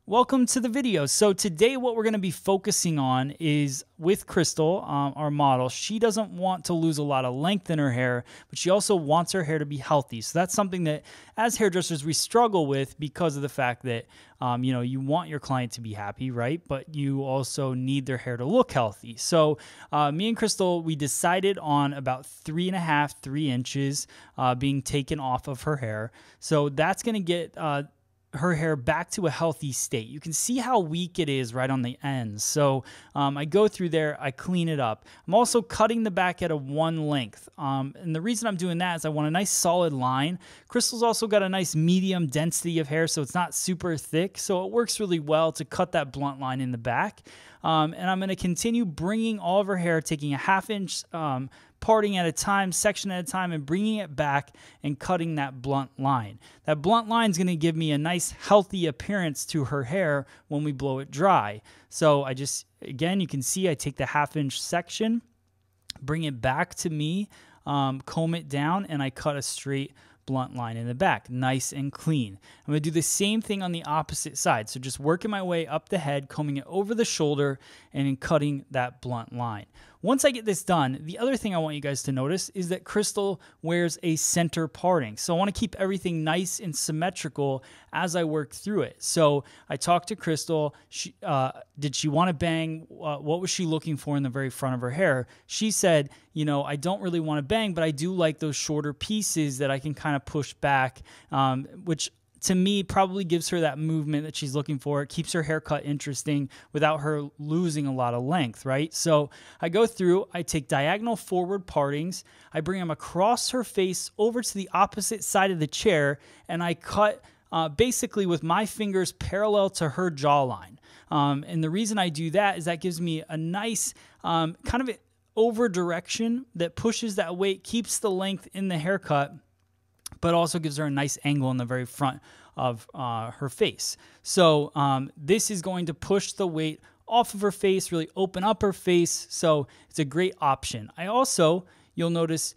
Welcome to the video. So today what we're going to be focusing on is with Crystal, our model. She doesn't want to lose a lot of length in her hair, but she also wants her hair to be healthy. So that's something that as hairdressers we struggle with because of the fact that you want your client to be happy, right? But you also need their hair to look healthy. So me and Crystal, we decided on about 3 inches being taken off of her hair. So that's going to get her hair back to a healthy state. You can see how weak it is right on the ends. So I go through there, I clean it up. I'm also cutting the back at a 1 length. And the reason I'm doing that is I want a nice solid line. Crystal's also got a nice medium density of hair, so it's not super thick. So it works really well to cut that blunt line in the back. And I'm going to continue bringing all of her hair, taking a 1/2 inch parting at a time, section at a time, and bringing it back and cutting that blunt line. That blunt line is going to give me a nice healthy appearance to her hair when we blow it dry. So again, you can see I take the 1/2 inch section, bring it back to me, comb it down, and I cut a straight blunt line in the back, nice and clean. I'm going to do the same thing on the opposite side. So just working my way up the head, combing it over the shoulder, and then cutting that blunt line. Once I get this done, the other thing I want you guys to notice is that Crystal wears a center parting. So I want to keep everything nice and symmetrical as I work through it. So I talked to Crystal. Did she want to bang? What was she looking for in the very front of her hair? She said, I don't really want to bang, but I do like those shorter pieces that I can kind of push back, which to me probably gives her that movement that she's looking for. It keeps her haircut interesting without her losing a lot of length, right? So I go through, I take diagonal forward partings, I bring them across her face over to the opposite side of the chair, and I cut basically with my fingers parallel to her jawline. And the reason I do that is that gives me a nice kind of over direction that pushes that weight, keeps the length in the haircut, but also gives her a nice angle in the very front of her face. So this is going to push the weight off of her face, really open up her face. So it's a great option. I also, you'll notice,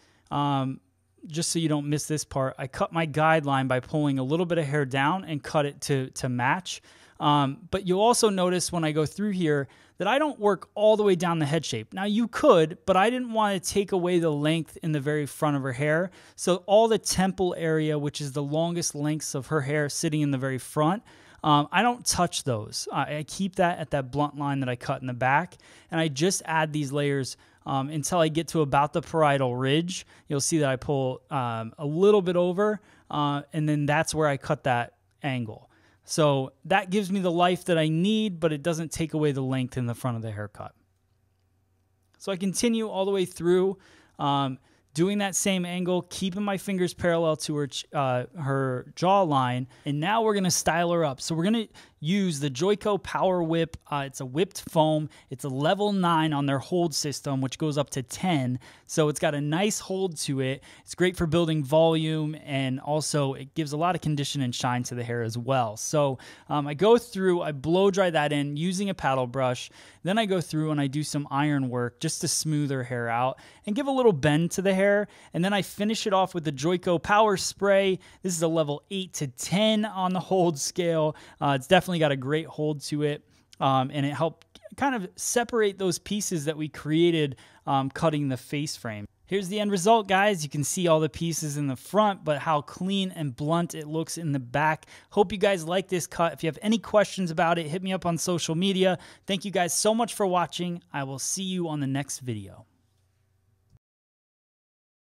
just so you don't miss this part, I cut my guideline by pulling a little bit of hair down and cut it to match. But you'll also notice when I go through here that I don't work all the way down the head shape. Now you could, but I didn't want to take away the length in the very front of her hair. So all the temple area, which is the longest lengths of her hair sitting in the very front, I don't touch those. I keep that at that blunt line that I cut in the back, and I just add these layers until I get to about the parietal ridge. You'll see that I pull a little bit over, and then that's where I cut that angle. So that gives me the life that I need, but it doesn't take away the length in the front of the haircut. So I continue all the way through, doing that same angle, keeping my fingers parallel to her jawline, and now we're going to style her up. So we're going to use the Joico Power Whip. It's a whipped foam. It's a level 9 on their hold system, which goes up to 10. So it's got a nice hold to it. It's great for building volume, and also it gives a lot of condition and shine to the hair as well. So I go through, I blow dry that in using a paddle brush. Then I go through and I do some iron work just to smooth her hair out and give a little bend to the hair. And then I finish it off with the Joico Power Spray. This is a level 8 to 10 on the hold scale. It's definitely got a great hold to it, and it helped kind of separate those pieces that we created cutting the face frame. Here's the end result, guys. You can see all the pieces in the front, but how clean and blunt it looks in the back. Hope you guys like this cut. If you have any questions about it, hit me up on social media. Thank you guys so much for watching. I will see you on the next video.